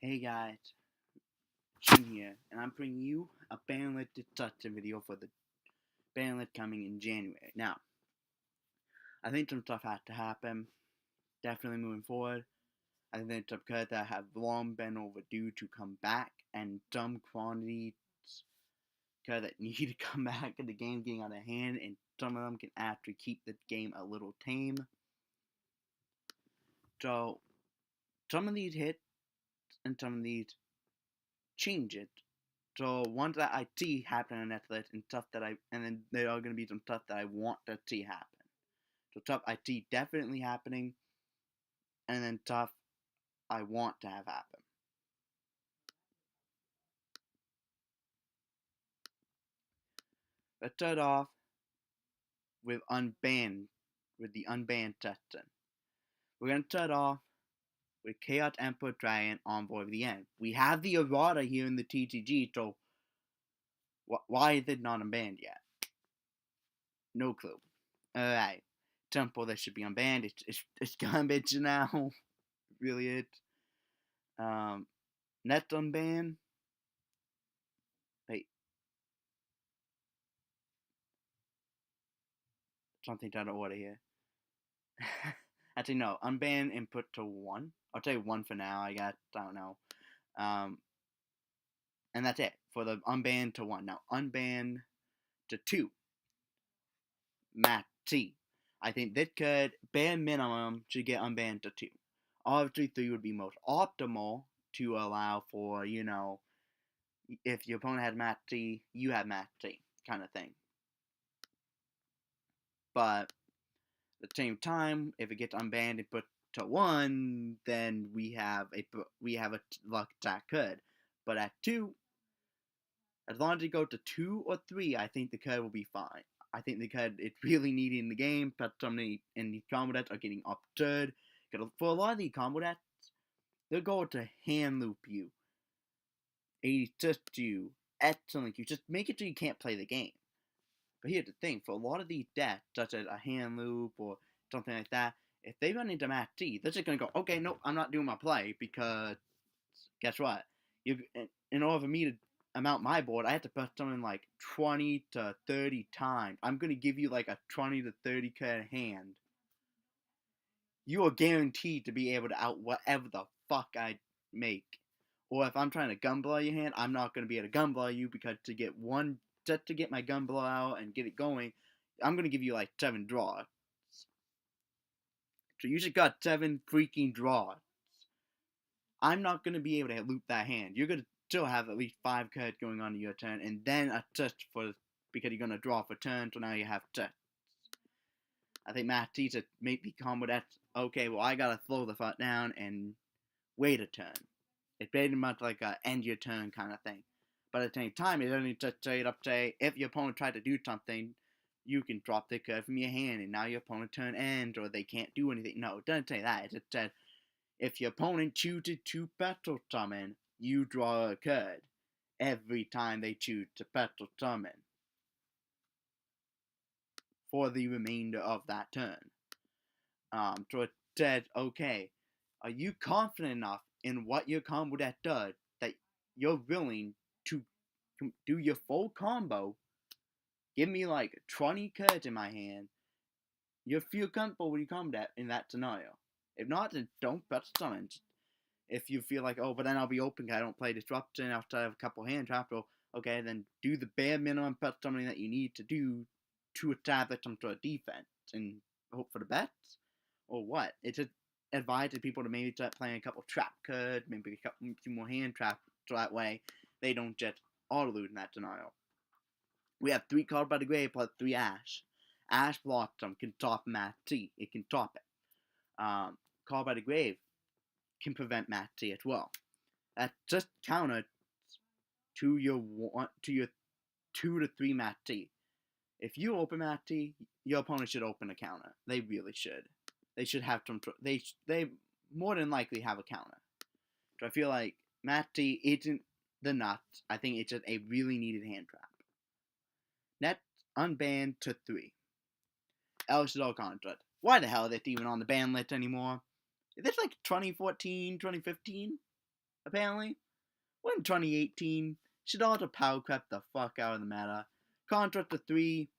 Hey guys, Shun here, and I'm bringing you a Banlist Dsicussion video for the Banlist coming in January. Now, I think some stuff had to happen, definitely moving forward. I think some cards that have long been overdue to come back, and some quantities cards that need to come back in the game getting out of hand, and some of them can actually keep the game a little tame. So, some of these hit, and some of these change it. So ones that I see happen on Netflix and stuff and then there are gonna be some stuff that I want to see happen. So stuff I see definitely happening, and then stuff I want to have happen. Let's start off with the unbanned section. We're gonna start off with Chaos Emperor Dragon Envoy of the End. We have the errata here in the TCG, so why is it not unbanned yet? No clue. Alright. Temple that should be unbanned. It's garbage now. Really it. Net unban. Wait. Something's out of order here. Actually, no. Unban and put to 1. I'll tell you 1 for now. I don't know. And that's it. For the unban to 1. Now, unban to 2. Matt T. I think this card, bare minimum, should get unbanned to 2. Obviously, 3 would be most optimal to allow for, if your opponent had Matt T, you have Matt T, kind of thing. But at the same time, if it gets unbanned and put to 1, then we have a luck that could. But at 2, as long as it goes to 2 or 3, I think the card will be fine. I think the card it's really needed in the game, but some of these combo decks are getting absurd. Because for a lot of these combo decks, they're going to hand loop you, assist you, excellent you, just make it so you can't play the game. But here's the thing, for a lot of these decks, such as a hand loop or something like that, if they run into Matt T, they're just going to go, okay, nope, I'm not doing my play, because guess what? In order for me to amount my board, I have to put something like 20 to 30 times. I'm going to give you like a 20 to 30 card hand. You are guaranteed to be able to out whatever the fuck I make. Or if I'm trying to gun blow your hand, I'm not going to be able to gun blow you, because just to get my gun blow out and get it going, I'm going to give you like 7 draws. So you just got 7 freaking draws. I'm not going to be able to loop that hand. You're going to still have at least 5 cards going on to your turn, and then a touch because you're going to draw for turn, so now you have touch. I think Matt T to make the combo that's, okay, well, I got to slow the fuck down and wait a turn. It's pretty much like a end your turn kind of thing. But at the same time, it doesn't just straight up say, if your opponent tried to do something, you can drop the card from your hand, and now your opponent turn ends, or they can't do anything. No, it doesn't say that. It just says, if your opponent chooses to battle summon, you draw a card every time they choose to battle summon for the remainder of that turn. So it says, okay, are you confident enough in what your combo deck does that you're willing to do your full combo, give me like 20 cards in my hand, you feel comfortable with your combo deck in that scenario. If not, then don't battle summon. If you feel like, oh, but then I'll be open because I don't play Disruption after I have a couple hand traps, well, okay, then do the bare minimum battle summoning that you need to do to establish some sort of defense and hope for the best, or what? It's just advised people to maybe start playing a couple trap cards, maybe a few more hand traps, so that way they don't just auto-lose in that scenario. We have 3 Called by the Grave plus 3 Ash. Ash Blossom can top Matt T. It can top it. Called by the Grave can prevent Matt T as well. That's just counter to your 2 to 3 Matt T. If you open Matt T, your opponent should open a counter. They really should. They should have some. They more than likely have a counter. So I feel like Matt T isn't the nuts. I think it's just a really needed hand trap. Next, unbanned to 3. El Shadow Contract. Why the hell is it even on the ban list anymore? Is this like 2014, 2015? apparently. When 2018, Shadalta power crept the fuck out of the meta. Contra to 3,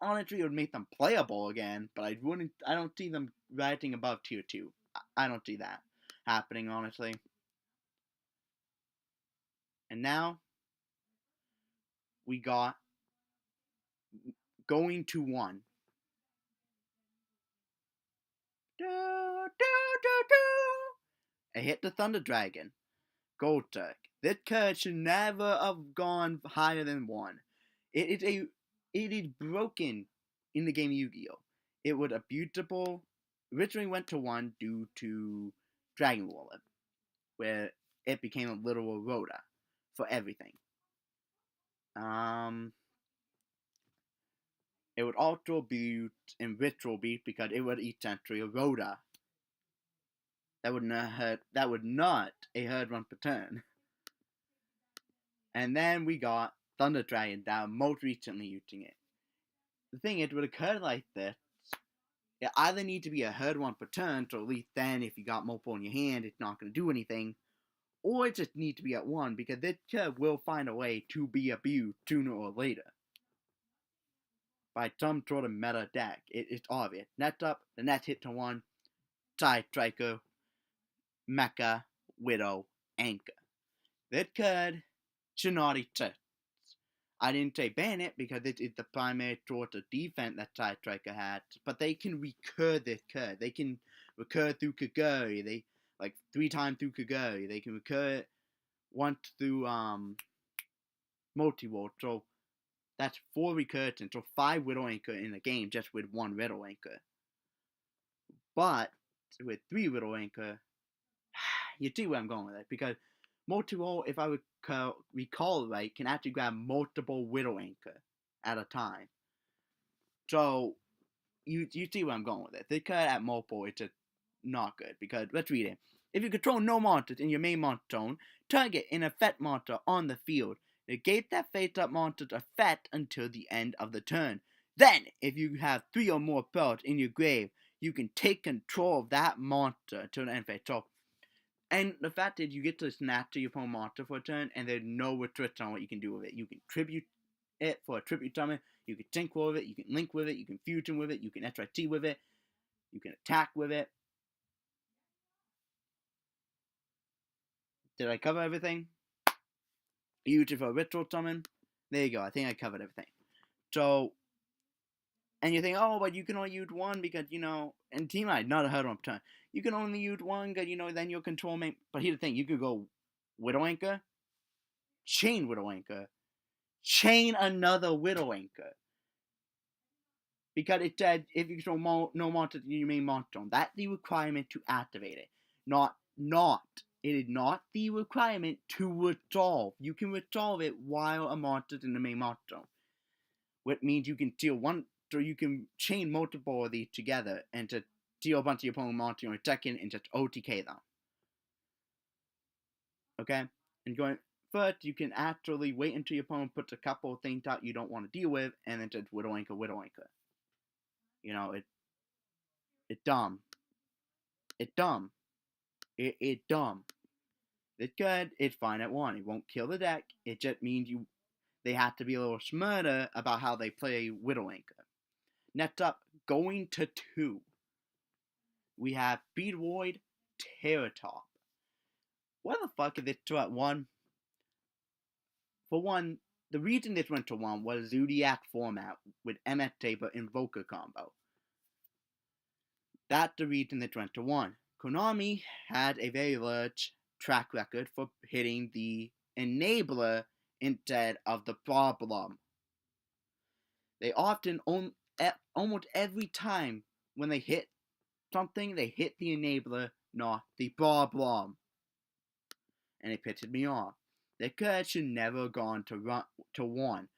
honestly, it would make them playable again, but I don't see them rising above tier 2. I don't see that happening, honestly. And now, we got going to 1. I hit the Thunder Dragon. Gold Turk. This card should never have gone higher than 1. It is broken in the game Yu-Gi-Oh! It was a beautiful. Originally went to 1 due to Dragon Wallet, where it became a literal Rhoda for everything. It would also be in Ritual Beat because it would essentially a Rhoda. That would not a herd run per turn. And then we got Thunder Dragon down, most recently using it. The thing is, with a card like this, it either need to be a herd one per turn, so at least then if you got multiple in your hand, it's not going to do anything, or it just need to be at 1, because this card will find a way to be abused sooner or later by some sort of meta deck. It's obvious. Next up, the next hit to 1, Side Striker, Mecha, Widow, Anchor. This card should not exist. I didn't say ban it because it is the primary source of defense that Side Striker had, but they can recur this card. They can recur through Kaguri. They like 3 times through Kaguri. They can recur it once through Multi-World. So that's 4 recursions. So 5 Widow Anchor in a game just with 1 Widow Anchor. But with 3 Widow Anchor, you see where I'm going with it, because Multi-World, if I recall right, can actually grab multiple Widow Anchor at a time. So, you see where I'm going with it. This card at multiple is just not good, because, let's read it. If you control no monsters in your main monster zone, target an effect monster on the field. Negate that face-up monster's effect until the end of the turn. Then, if you have 3 or more spells in your grave, you can take control of that monster until the end phase. So, and the fact is, you get to snap to your opponent's monster for a turn, and there's no restriction on what you can do with it. You can tribute it for a tribute summon, you can synchro with it, you can link with it, you can fusion with it, you can SRT with it, you can attack with it. Did I cover everything? Use it for a ritual summon. There you go, I think I covered everything. So, and you think, oh, but you can only use 1 because, and Team I, not a hurdle up turn. You can only use 1 because, then you'll control main. But here's the thing, you could go Widow Anchor, chain Widow Anchor, chain another Widow Anchor. Because it said if you control no monster in your main monster zone, that's the requirement to activate it. It is not the requirement to resolve. You can resolve it while a monster's in the main monster zone. Which means you can steal one, so you can chain multiple of these together and to steal a bunch of your opponent's monsters in a second and just OTK them. Okay? And going first, you can actually wait until your opponent puts a couple of things out you don't want to deal with, and then just Widow Anchor, Widow Anchor. It's dumb. It's dumb. It's dumb. It's good. It's fine at 1. It won't kill the deck. It just means they have to be a little smarter about how they play Widow Anchor. Next up, going to 2. We have Speed Void, Terror Top. What the fuck is this 2 at 1? For one, the reason this went to 1 was Zodiac format with MS Saber Invoker combo. That's the reason it went to 1. Konami had a very large track record for hitting the enabler instead of the problem. They often, almost every time when they hit something, they hit the enabler, not the problem. And it pisses me off. The card should never have gone to 1.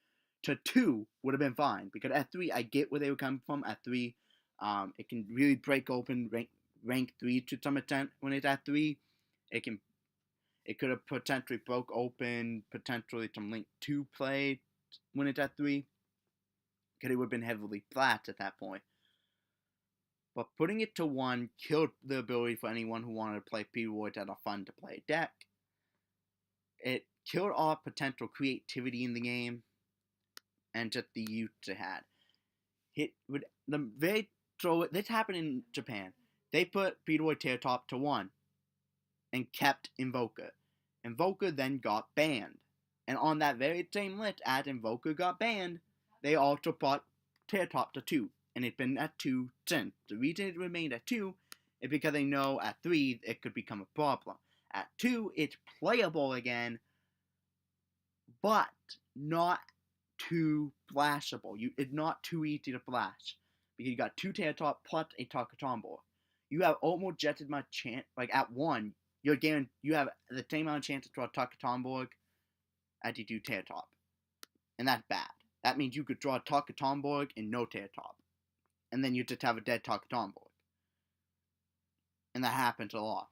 To 2 would have been fine, because at 3, I get where they were coming from. At 3, it can really break open rank 3 to some extent when it's at 3. It could have potentially broke open potentially some Link 2 play when it's at 3, because it would have been heavily flat at that point. But putting it to 1 killed the ability for anyone who wanted to play P-Wards as a fun to play deck. it killed all potential creativity in the game and just the youth it had. It would the very throw it. This happened in Japan. They put Beetle Top to 1 and kept Invoker. Invoker then got banned. And on that very same list, as Invoker got banned, they also brought Top to 2. And it's been at 2 since. The reason it remained at 2 is because they know at 3 it could become a problem. At 2, it's playable again, but not too flashable. It's not too easy to flash. Because you got 2 Top plus a Takatombo. You have almost just as much chance, like at 1, you have the same amount of chance to draw Takatombo as you do Top. And that's bad. That means you could draw Takatombo and no Top. And then you just have a dead Takatombo. And that happens a lot.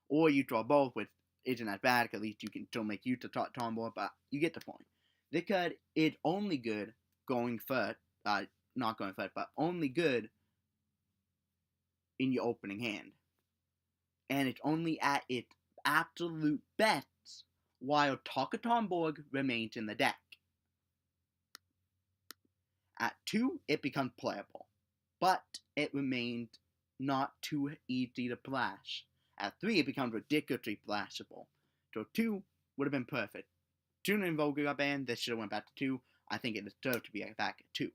Or you draw both, which isn't as bad, because at least you can still make use of Takatombo, but you get the point. This card is only good going first, not going first, but only good in your opening hand. And it's only at its absolute best while Takatombo remains in the deck. At 2, it becomes playable, but it remains not too easy to flash. At 3, it becomes ridiculously flashable. So 2 would have been perfect. 2 and Invoker got banned, this should have went back to 2. I think it deserved to be back at 2.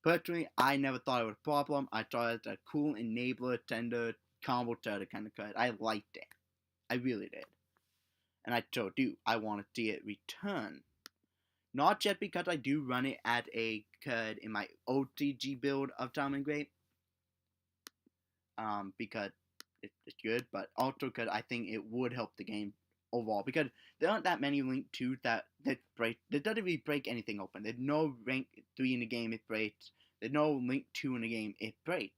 Personally, I never thought it was a problem. I thought it was a cool enabler, tender, combo starter kind of card. I liked it. I really did. And I still do. I want to see it return. Not just because I do run it as a card in my OTG build of Diamond Great. Because it's good, but also because I think it would help the game overall. Because there aren't that many Link 2s that break. There doesn't really break anything open. There's no rank 3 in the game, it breaks. There's no Link 2 in the game, it breaks.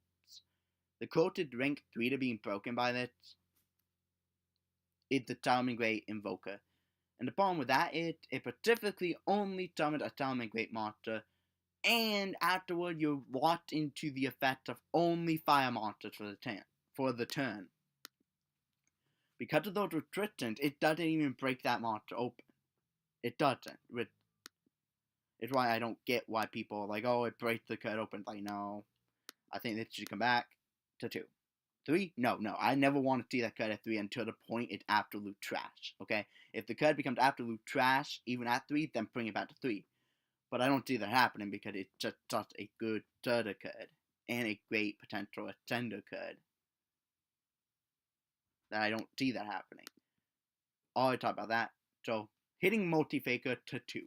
The closest rank 3 to being broken by this is the Diamond Great Invoker. And the problem with that is, it specifically only summons a Diamond Great monster, and afterward you're locked into the effect of only fire monsters for the turn. Because of those restrictions, it doesn't even break that monster open. It doesn't. It's why I don't get why people are like, oh, it breaks the card open. Like, no. I think it should come back to 2. 3? No. I never want to see that card at 3 until the point it's absolute trash. Okay? If the card becomes absolute trash, even at 3, then bring it back to 3. But I don't see that happening because it's just such a good starter card and a great potential ascender card that I don't see that happening. Already talked about that. So, hitting Multi-Faker to 2.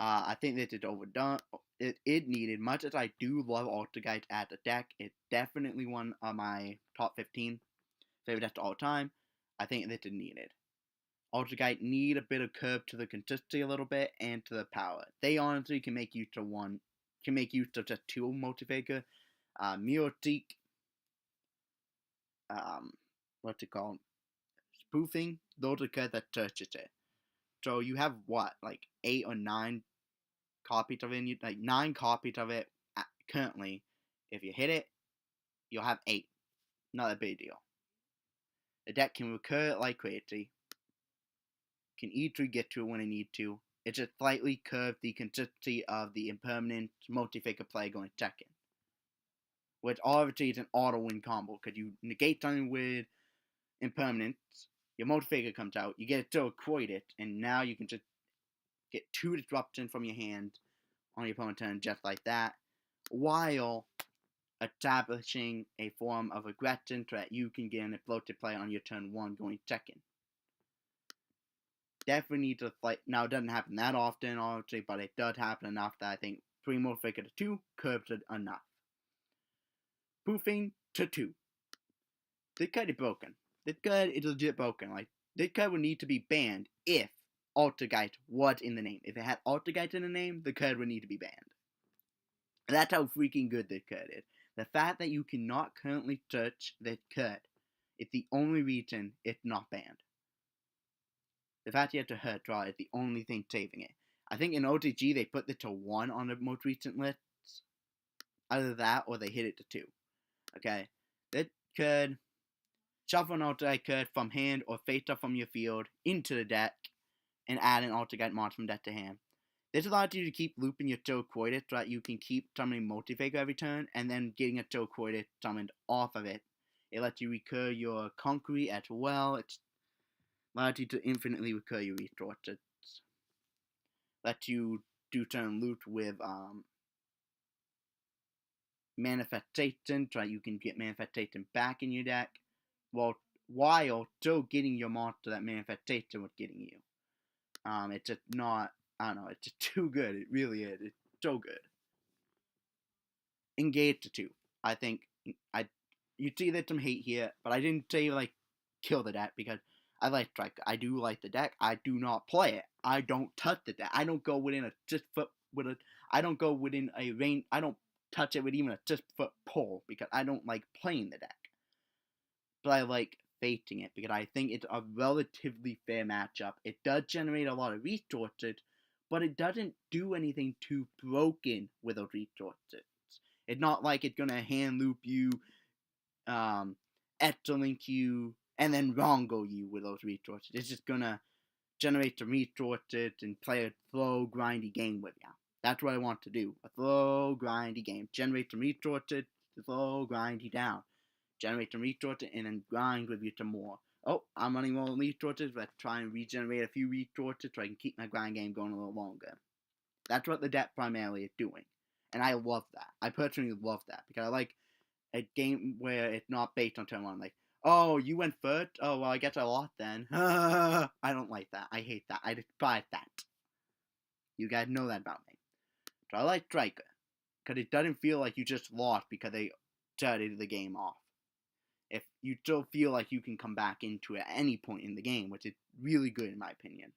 I think this is overdone. It needed, much as I do love Altergeist as a deck, it's definitely one of my top 15 favorite decks of all time. I think this is needed. Altergeist need a bit of curve to the consistency a little bit and to the power. They honestly can make use of just 2 Multi-Faker. Mirror-Seek, what's it called? Spoofing, those are cards that touches it. So you have what, like 8 or 9 copies of it, like 9 copies of it currently. If you hit it, you'll have 8. Not a big deal. The deck can recur like crazy. Can easily get to it when it needs to. It just slightly curves the consistency of the impermanent Multi-Faker play going second. Which obviously is an auto-win combo, because you negate something with impermanence, your Multi-Faker comes out, you get it to avoid it, and now you can just get 2 disruption from your hand on your opponent's turn just like that, while establishing a form of aggression so that you can get an floated play on your turn 1 going second. Definitely need to fight. Now, it doesn't happen that often, obviously, but it does happen enough that I think 3 Multi-Faker to 2 curbs it enough. Spoofing to 2. This card is broken. This card is legit broken. Like, this card would need to be banned if Altergeist was in the name. If it had Altergeist in the name, the card would need to be banned. And that's how freaking good this card is. The fact that you cannot currently search this card is the only reason it's not banned. The fact you have to hurt draw is the only thing saving it. I think in OTG they put it to 1 on the most recent lists. Either that or they hit it to 2. Okay? That card shuffle an alternate card from hand or face up from your field into the deck, and add an alternate monster from deck to hand. This allows you to keep looping your Turquoise so that you can keep summoning Multifaker every turn, and then getting a Turquoise summoned off of it. It lets you recur your Concrete as well. It allows you to infinitely recur your resources. Lets you do turn loot with Manifestation, so that you can get Manifestation back in your deck, while still getting your monster that Manifestation was getting you. It's just not, I don't know, it's just too good. It really is. It's so good. Engage the 2. I think you see there's some hate here, but I didn't say like kill the deck because I like Striker. I do like the deck. I do not play it. I don't touch the deck. I don't go within a 6 foot with a. I don't go within a range. I don't touch it with even a 6 foot pole because I don't like playing the deck. But I like facing it because I think it's a relatively fair matchup. It does generate a lot of resources, but it doesn't do anything too broken with those resources. It's not like it's gonna hand loop you, Etzelink you, and then Rongo you with those resources. It's just gonna generate some resources and play a slow, grindy game with you. That's what I want to do. A slow, grindy game. Generate some resources, slow, grindy down. Generate some resources, and then grind with you some more. Oh, I'm running low on resources. Let's try and regenerate a few resources so I can keep my grind game going a little longer. That's what the deck primarily is doing. And I love that. I personally love that because I like a game where it's not based on turn 1. Like, oh, you went first? Oh, well, I guess I lost then. I don't like that. I hate that. I despise that. You guys know that about me. So I like Striker because it doesn't feel like you just lost because they started the game off. If you still feel like you can come back into it at any point in the game, which is really good in my opinion.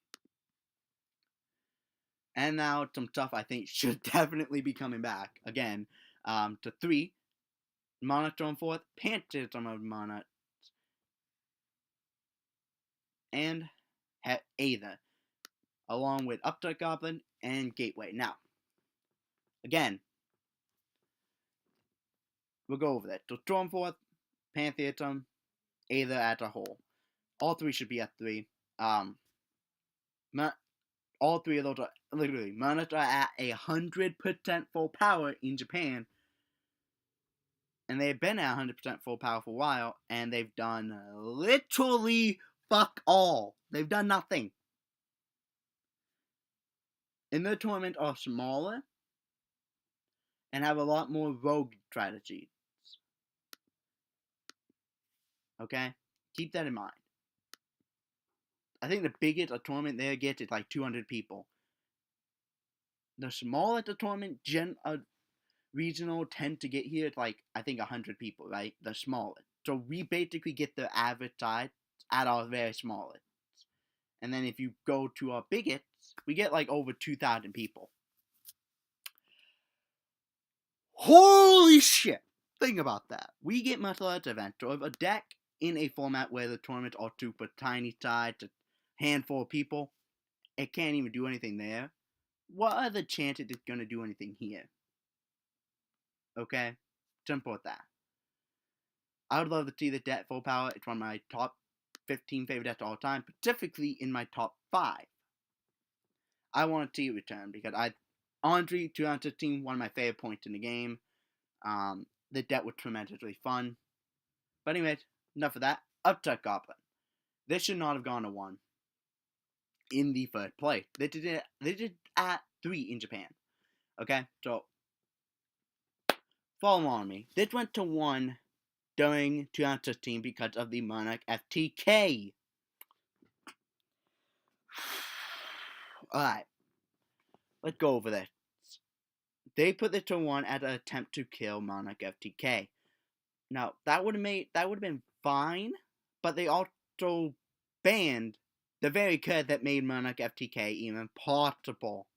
And now some stuff I think should definitely be coming back again. To 3, Mana Storm 4th, Pantheism of Mana, and Aether, along with Upstart Goblin and Gateway. Now, again, we'll go over that. So Storm 4th, Pantheism, Aether as a whole. All 3 should be at 3. All 3 of those are literally Manas are at 100% full power in Japan. And they've been at 100% full power for a while, and they've done literally fuck all. They've done nothing. In the tournament are smaller and have a lot more rogue strategies. Okay? Keep that in mind. I think the biggest a tournament there gets is like 200 people. The smaller the tournament, regional tend to get here, it's like, I think 100 people, right? The smallest. So we basically get the average size at our very smallest. And then if you go to our biggest, we get like over 2,000 people. Holy shit! Think about that. We get much larger events. So if a deck in a format where the tournaments are super tiny size, a handful of people, it can't even do anything there. What are the chances it's going to do anything here? Okay? Simple as that. I would love to see the deck full power. It's one of my top 15 favorite decks of all time, specifically in my top 5. I want to see it return because honestly, 2016, one of my favorite points in the game. The deck was tremendously fun. But anyways, enough of that. Upstart Goblin. This should not have gone to 1 in the first place. They did at 3 in Japan. Okay, so follow on me. This went to 1 during 2016 because of the Monarch FTK. Alright, let's go over this. They put this to 1 as an attempt to kill Monarch FTK. Now, that would have been fine, but they also banned the very card that made Monarch FTK even possible.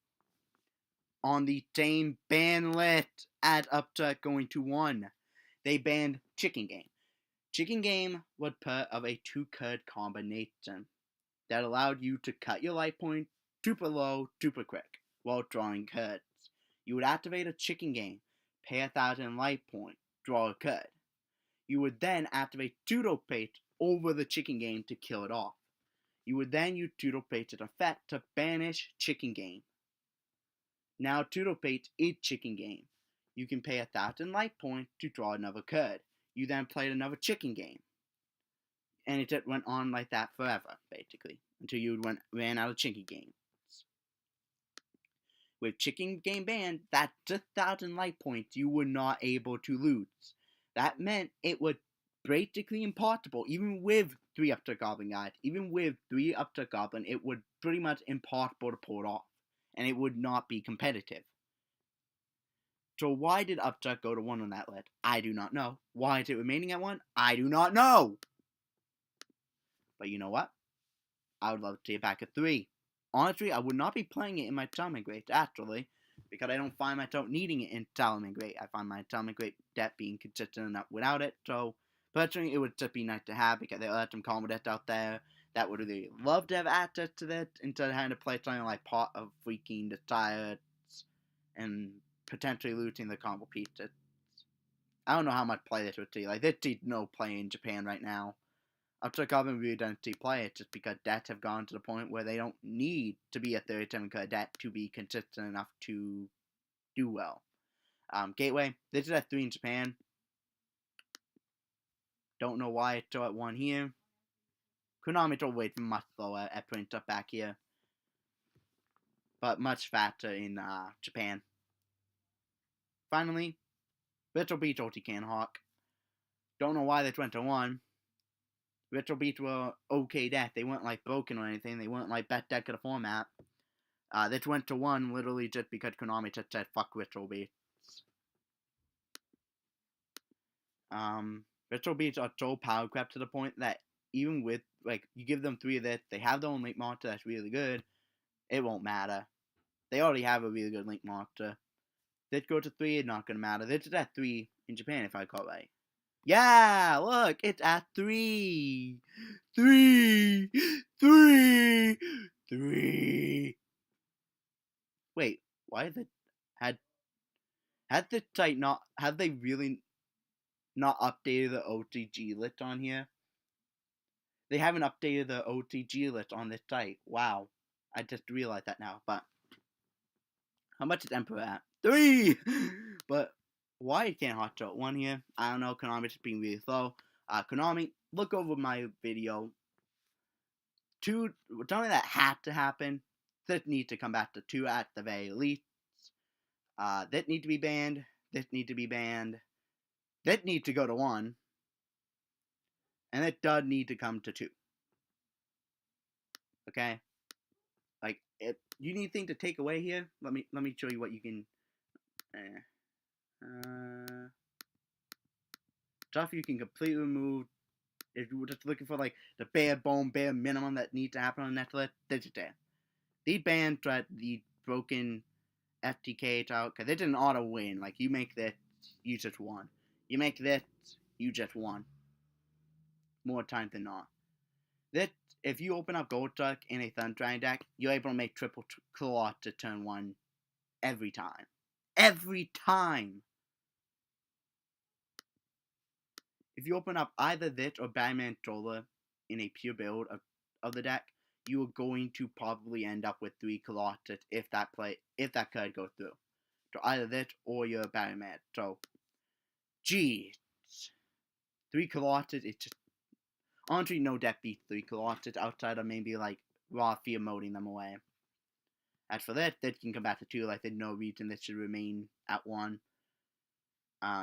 On the same ban list as Upstart going to 1, they banned Chicken Game. Chicken Game was part of a 2-card combination that allowed you to cut your life point super low, super quick, while drawing cards. You would activate a Chicken Game, pay 1,000 life points, draw a card. You would then activate Pseudo Paste over the chicken game to kill it off. You would then use Toodlepate's effect to banish chicken game. Now Toodlepate is chicken game. You can pay 1,000 life points to draw another card. You then played another chicken game. And it just went on like that forever, basically, until you ran out of chicken games. With chicken game banned, that's 1,000 life points you were not able to lose. That meant it was basically impossible, even with 3 up to Goblin guys, even with 3 up to Goblin, it would pretty much impossible to pull it off, and it would not be competitive. So why did Upchuck go to 1 on that list? I do not know. Why is it remaining at 1? I do not know. But you know what? I would love to see it back at 3. Honestly, I would not be playing it in my Salmon Great, actually, because I don't find myself needing it in Salmon Great. I find my Salmon Great deck being consistent enough without it, so personally, it would just be nice to have, because there are some combo decks out there that would really love to have access to this, instead of having to play something like Pot of Freaking Desires, and potentially losing the combo pieces. I don't know how much play this would see. Like, this sees no play in Japan right now. Upchuck Goblin really doesn't see play. It's just because decks have gone to the point where they don't need to be a 37 card deck to be consistent enough to do well. Gateway, this is at 3 in Japan. Don't know why it's still at 1 here. Konami's always much slower at putting stuff back here, but much faster in Japan. Finally, Virtual Beach Ulti Hawk. Don't know why this went to 1. Virtual Beach were okay deck. They weren't like broken or anything. They weren't like best deck of the format. This went to 1 literally just because Konami just said fuck Virtual Beach. Virtual Beach are so power crept to the point that even with, like, you give them 3 of this, they have their own Link Monster that's really good, it won't matter. They already have a really good Link Monster. This go to 3, it's not gonna matter. This is at 3 in Japan, if I recall right. Yeah, look, it's at 3. 3. 3. 3. Wait, why is it had this site not, have they really not updated the OTG list on here? They haven't updated the OTG list on this site. Wow. I just realized that now. But how much is Emperor at? 3! But why can't Hot Shot 1 here? I don't know. Konami's just being really slow. Konami, look over my video. Something that had to happen. This needs to come back to 2 at the very least. That need to be banned. This need to be banned. That need to go to 1. And it does need to come to 2. Okay? Like, if you need things to take away here, let me show you what you can. Stuff you can completely remove. If you were just looking for like the bare minimum that needs to happen on Netflix, this is it. These bans try the broken FTK out because it's an auto win. Like, you make this, you just won. You make this, you just won. More times than not. This, if you open up Gold Truck in a Thunderdragon deck, you're able to make triple claw to turn 1 every time. Every time! If you open up either this or Batman Troller in a pure build of the deck, you are going to probably end up with 3 Colossus if that card goes through. So either this or your Batman. So, geez. 3 Colossus is just... Honestly, no deck beats 3 Colossus outside of maybe, like, raw fear moding them away. As for this can come back to 2. Like, there's no reason this should remain at 1.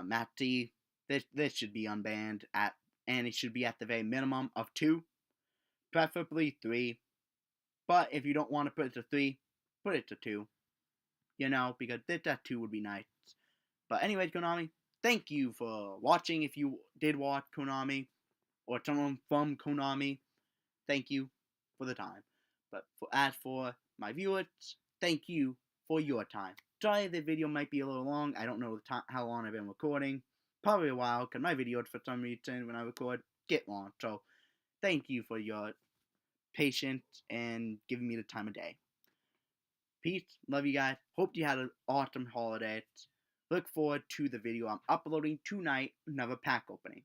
Matty, this should be unbanned and it should be at the very minimum of 2. Preferably 3. But if you don't want to put it to 3, put it to 2. You know, because this at 2 would be nice. But anyways, Konami, thank you for watching. If you did watch Konami, or someone from Konami, thank you for the time. But as for my viewers, thank you for your time. Sorry the video might be a little long. I don't know how long I've been recording. Probably a while, because my videos for some reason when I record get long. So thank you for your patience and giving me the time of day. Peace. Love you guys. Hope you had an awesome holiday. Look forward to the video I'm uploading tonight. Another pack opening.